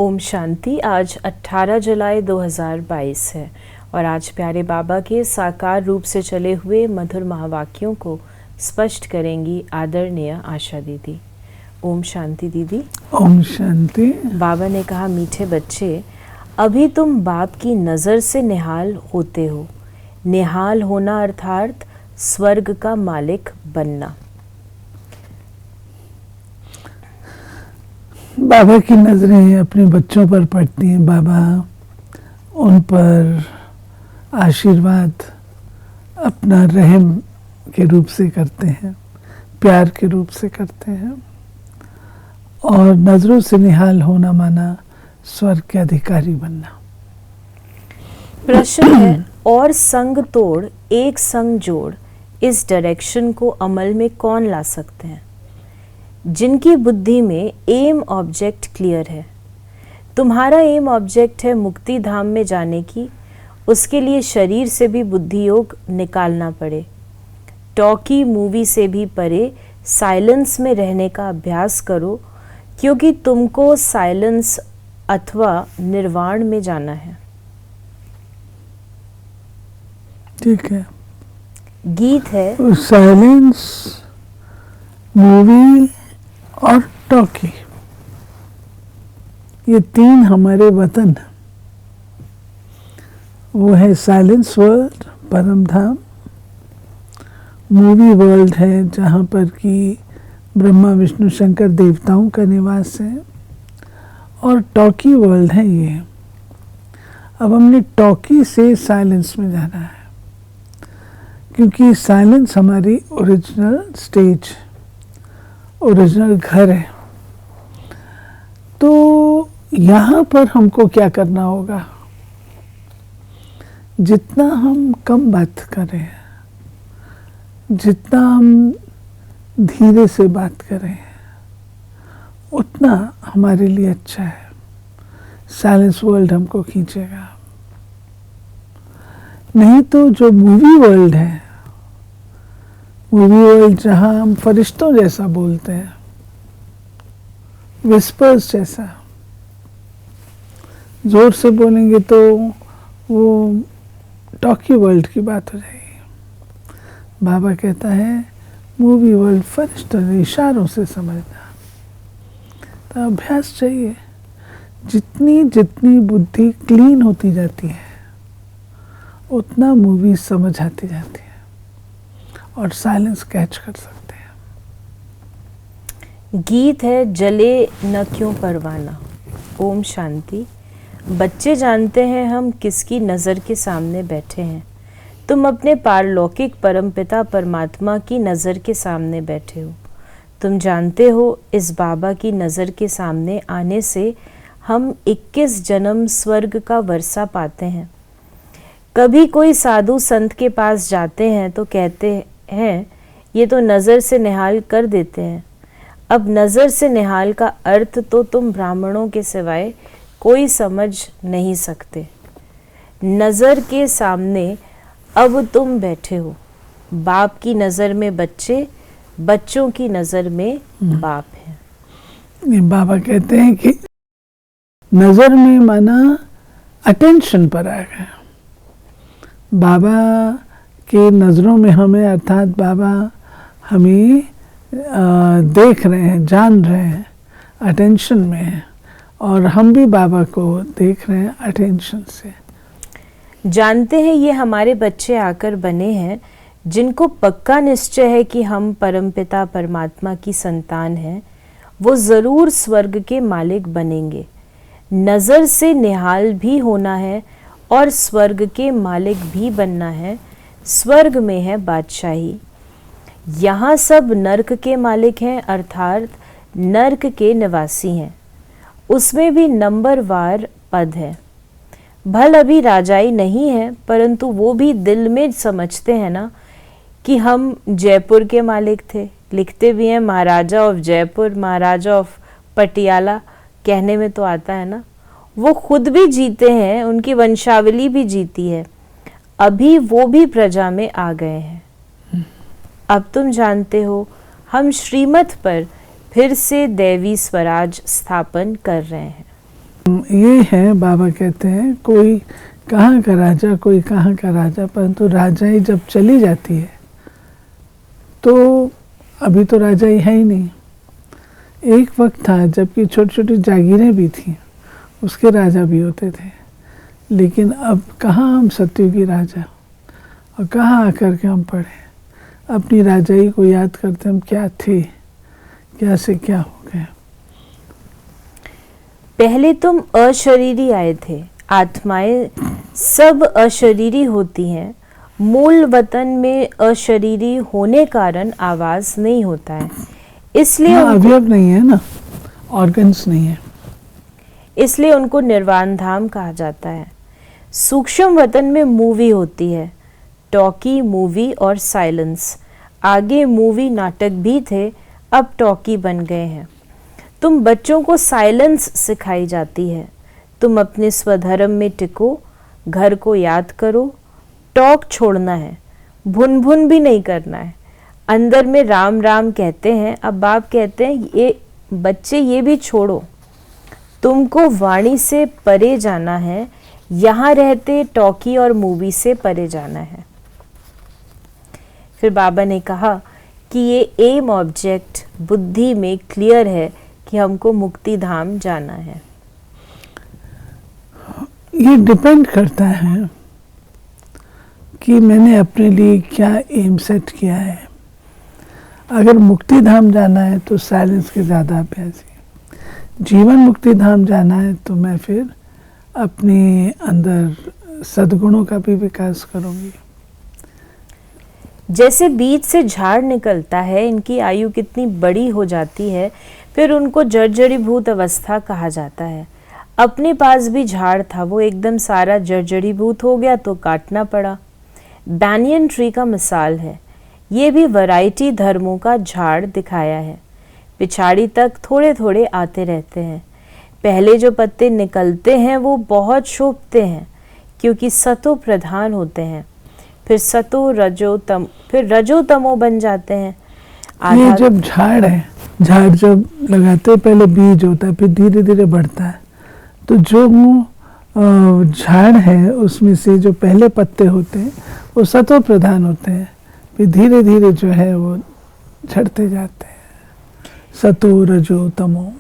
ओम शांति। आज 18 जुलाई 2022 है और आज प्यारे बाबा के साकार रूप से चले हुए मधुर महावाक्यों को स्पष्ट करेंगी आदरणीय आशा दीदी। ओम शांति दीदी। ओम शांति। बाबा ने कहा, मीठे बच्चे, अभी तुम बाप की नज़र से निहाल होते हो। निहाल होना अर्थात स्वर्ग का मालिक बनना। बाबा की नज़रें अपने बच्चों पर पड़ती हैं। बाबा उन पर आशीर्वाद अपना रहम के रूप से करते हैं, प्यार के रूप से करते हैं। और नज़रों से निहाल होना माना स्वर्ग के अधिकारी बनना। प्रश्न है, और संग तोड़ एक संग जोड़, इस डायरेक्शन को अमल में कौन ला सकते हैं? जिनकी बुद्धि में एम ऑब्जेक्ट क्लियर है। तुम्हारा एम ऑब्जेक्ट है मुक्ति धाम में जाने की। उसके लिए शरीर से भी बुद्धि योग निकालना पड़े। टॉकी मूवी से भी परे साइलेंस में रहने का अभ्यास करो, क्योंकि तुमको साइलेंस अथवा निर्वाण में जाना है। ठीक है। गीत है, साइलेंस, मूवी और टॉकी, ये तीन हमारे वतन हैं। वो है साइलेंस वर्ल्ड, परम धाम। मूवी वर्ल्ड है जहाँ पर कि ब्रह्मा विष्णु शंकर देवताओं का निवास है। और टॉकी वर्ल्ड है ये। अब हमने टॉकी से साइलेंस में जाना है, क्योंकि साइलेंस हमारी ओरिजिनल स्टेज, ओरिजिनल घर है। तो यहाँ पर हमको क्या करना होगा? जितना हम कम बात करें, जितना हम धीरे से बात करें, उतना हमारे लिए अच्छा है। साइलेंस वर्ल्ड हमको खींचेगा। नहीं तो जो मूवी वर्ल्ड है, मूवी वर्ल्ड जहाँ हम फरिश्तों जैसा बोलते हैं, विस्पर्स जैसा, जोर से बोलेंगे तो वो टॉकी वर्ल्ड की बात हो जाएगी। बाबा कहता है मूवी वर्ल्ड फरिश्तों इशारों से समझना। तो अभ्यास चाहिए। जितनी जितनी बुद्धि क्लीन होती जाती है, उतना मूवी समझ आती जाती है और साइलेंस कैच कर सकते हैं। गीत है, जले न क्यों परवाना। ओम शांति। बच्चे जानते हैं हम किसकी नज़र के सामने बैठे हैं। तुम अपने पारलौकिक परमपिता परमात्मा की नज़र के सामने बैठे हो। तुम जानते हो इस बाबा की नज़र के सामने आने से हम 21 जन्म स्वर्ग का वर्षा पाते हैं। कभी कोई साधु संत के पास जाते हैं तो कहते हैं ये तो नज़र से निहाल कर देते हैं। अब नज़र से निहाल का अर्थ तो तुम ब्राह्मणों के सिवाय कोई समझ नहीं सकते। नज़र के सामने अब तुम बैठे हो। बाप की नज़र में बच्चे, बच्चों की नज़र में बाप है। बाबा कहते हैं कि नज़र में माना अटेंशन पर आ गया। बाबा के नज़रों में हमें, अर्थात बाबा हमें देख रहे हैं, जान रहे हैं, अटेंशन में है। और हम भी बाबा को देख रहे हैं अटेंशन से। जानते हैं ये हमारे बच्चे आकर बने हैं, जिनको पक्का निश्चय है कि हम परमपिता परमात्मा की संतान हैं। वो ज़रूर स्वर्ग के मालिक बनेंगे। नज़र से निहाल भी होना है और स्वर्ग के मालिक भी बनना है। स्वर्ग में है बादशाही। यहाँ सब नर्क के मालिक हैं, अर्थात नर्क के निवासी हैं। उसमें भी नंबरवार पद है। भल अभी राजाई नहीं है, परंतु वो भी दिल में समझते हैं ना कि हम जयपुर के मालिक थे। लिखते भी हैं महाराजा ऑफ जयपुर, महाराजा ऑफ पटियाला, कहने में तो आता है ना। वो खुद भी जीते हैं, उनकी वंशावली भी जीती है। अभी वो भी प्रजा में आ गए हैं। अब तुम जानते हो हम श्रीमत पर फिर से दैवी स्वराज स्थापन कर रहे हैं। ये है, बाबा कहते हैं कोई कहाँ का राजा, कोई कहाँ का राजा, परंतु राजाई जब चली जाती है तो अभी तो राजाई है ही नहीं। एक वक्त था जबकि छोटी छोटी जागीरें भी थीं, उसके राजा भी होते थे, लेकिन अब कहाँ हम सतयुगी राजा, और कहाँ आकर के हम पढ़े अपनी राजाई को याद करते हम क्या थे, क्या से क्या हो गए। पहले तुम अशरीरी आए थे, आत्माएं सब अशरीरी होती हैं। मूल वतन में अशरीरी होने कारण आवाज नहीं होता है, इसलिए अवयव नहीं है ना, ऑर्गन्स नहीं है, इसलिए उनको निर्वाण धाम कहा जाता है। सूक्ष्म वतन में मूवी होती है, टॉकी, मूवी और साइलेंस। आगे मूवी नाटक भी थे, अब टॉकी बन गए हैं। तुम बच्चों को साइलेंस सिखाई जाती है। तुम अपने स्वधर्म में टिको, घर को याद करो, टॉक छोड़ना है, भुन भुन भी नहीं करना है। अंदर में राम राम कहते हैं, अब बाप कहते हैं ये बच्चे ये भी छोड़ो, तुमको वाणी से परे जाना है, यहाँ रहते टॉकी और मूवी से परे जाना है। फिर बाबा ने कहा कि ये एम ऑब्जेक्ट बुद्धि में क्लियर है कि हमको मुक्ति धाम जाना है। ये डिपेंड करता है कि मैंने अपने लिए क्या एम सेट किया है। अगर मुक्ति धाम जाना है तो साइलेंस के ज़्यादा अभ्यासी, जीवन मुक्ति धाम जाना है तो मैं फिर अपने अंदर सद्गुणों का भी विकास करूंगी। जैसे बीज से झाड़ निकलता है, इनकी आयु कितनी बड़ी हो जाती है, फिर उनको जर्जरीभूत अवस्था कहा जाता है। अपने पास भी झाड़ था, वो एकदम सारा जर्जरीभूत हो गया तो काटना पड़ा। बैनियन ट्री का मिसाल है, ये भी वैरायटी धर्मों का झाड़ दिखाया है। पिछाड़ी तक थोड़े थोड़े आते रहते हैं। पहले जो पत्ते निकलते हैं वो बहुत शोभते हैं क्योंकि सतो प्रधान होते हैं, फिर सतो रजो तम, फिर रजो तमो बन जाते हैं। ये जब झाड़ है, झाड़ जब लगाते पहले बीज होता है, फिर धीरे धीरे बढ़ता है, तो जो झाड़ है उसमें से जो पहले पत्ते होते हैं वो सतो प्रधान होते हैं, फिर धीरे धीरे जो है वो झड़ते जाते हैं, सतो रजो तमो।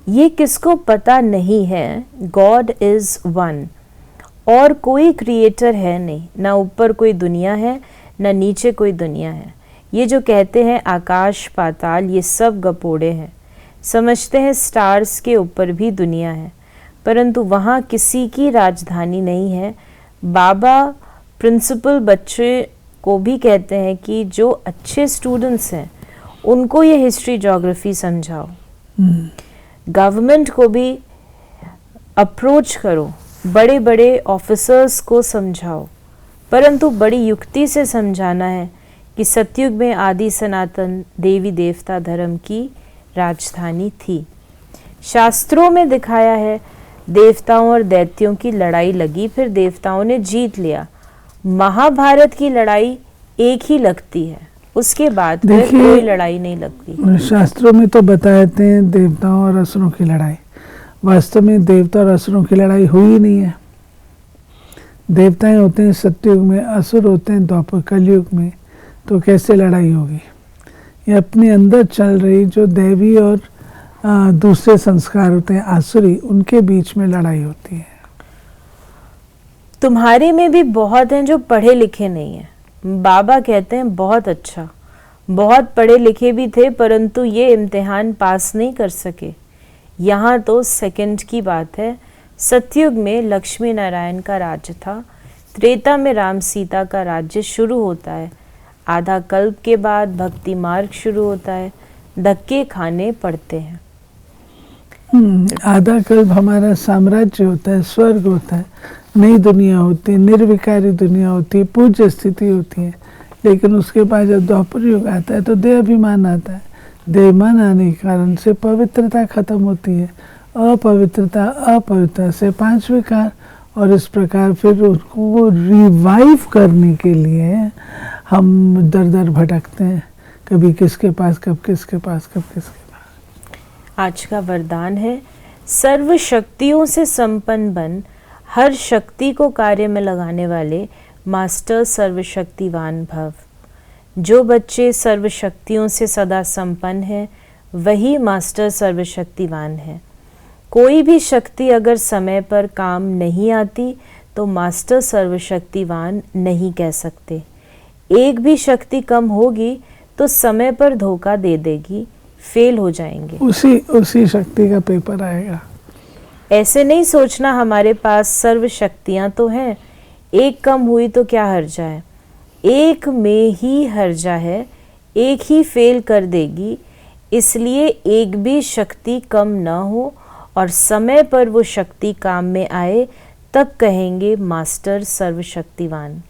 ये किसको पता नहीं है, गॉड इज वन, और कोई क्रिएटर है नहीं, ना ऊपर कोई दुनिया है ना नीचे कोई दुनिया है। ये जो कहते हैं आकाश पाताल, ये सब गपोड़े हैं। समझते हैं स्टार्स के ऊपर भी दुनिया है, परंतु वहाँ किसी की राजधानी नहीं है। बाबा प्रिंसिपल बच्चे को भी कहते हैं कि जो अच्छे स्टूडेंट्स हैं उनको ये हिस्ट्री ज्योग्राफी समझाओ। गवर्नमेंट को भी अप्रोच करो, बड़े बड़े ऑफिसर्स को समझाओ, परंतु बड़ी युक्ति से समझाना है कि सतयुग में आदि सनातन देवी देवता धर्म की राजधानी थी। शास्त्रों में दिखाया है देवताओं और दैत्यों की लड़ाई लगी, फिर देवताओं ने जीत लिया। महाभारत की लड़ाई एक ही लगती है, उसके बाद फिर कोई लड़ाई नहीं लगती। शास्त्रों में तो बताते हैं देवताओं और असुरों की लड़ाई, वास्तव में देवता और असुरों की लड़ाई हुई ही नहीं है। देवताएं होते हैं सतयुग में, असुर होते हैं द्वापर कलयुग में, तो कैसे लड़ाई होगी। ये अपने अंदर चल रही जो दैवी और दूसरे संस्कार होते हैं आसुरी, उनके बीच में लड़ाई होती है। तुम्हारे में भी बहुत हैं जो पढ़े लिखे नहीं हैं। बाबा कहते हैं बहुत अच्छा, बहुत पढ़े लिखे भी थे परंतु ये इम्तिहान पास नहीं कर सके। यहाँ तो सेकंड की बात है। सतयुग में लक्ष्मी नारायण का राज्य था, त्रेता में राम सीता का राज्य शुरू होता है, आधा कल्प के बाद भक्ति मार्ग शुरू होता है, धक्के खाने पड़ते हैं। आधा कल्प हमारा साम्राज्य होता है, स्वर्ग होता है, नई दुनिया होती है, निर्विकारी दुनिया होती है, पूज्य स्थिति होती है। लेकिन उसके बाद जब द्वापर युग आता है तो देहाभिमान आता है। देहाभिमान आने के कारण से पवित्रता खत्म होती है, अपवित्रता, अपवित्रता से 5 विकार, और इस प्रकार फिर उसको रिवाइव करने के लिए हम दर दर भटकते हैं, कभी किसके पास, कब किसके पास, कब किसके पास। आज का वरदान है सर्व शक्तियों से संपन्न बन हर शक्ति को कार्य में लगाने वाले मास्टर सर्वशक्तिवान भव। जो बच्चे सर्व शक्तियों से सदा संपन्न हैं वही मास्टर सर्वशक्तिवान है। कोई भी शक्ति अगर समय पर काम नहीं आती तो मास्टर सर्वशक्तिवान नहीं कह सकते। एक भी शक्ति कम होगी तो समय पर धोखा दे देगी, फेल हो जाएंगे। उसी शक्ति का पेपर आएगा। ऐसे नहीं सोचना हमारे पास सर्व शक्तियाँ तो हैं, एक कम हुई तो क्या हर्जा है। एक में ही हर्जा है, एक ही फेल कर देगी। इसलिए एक भी शक्ति कम न हो और समय पर वो शक्ति काम में आए, तब कहेंगे मास्टर सर्वशक्तिवान।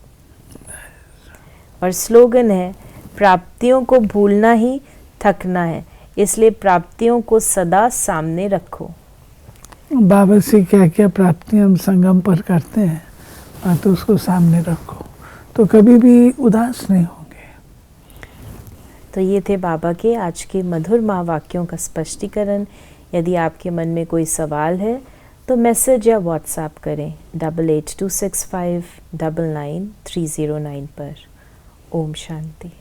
और स्लोगन है, प्राप्तियों को भूलना ही थकना है, इसलिए प्राप्तियों को सदा सामने रखो। बाबा से क्या क्या प्राप्ति हम संगम पर करते हैं, तो उसको सामने रखो तो कभी भी उदास नहीं होंगे। तो ये थे बाबा के आज के मधुर महावाक्यों का स्पष्टीकरण। यदि आपके मन में कोई सवाल है तो मैसेज या व्हाट्सएप करें 8826599309 पर। ओम शांति।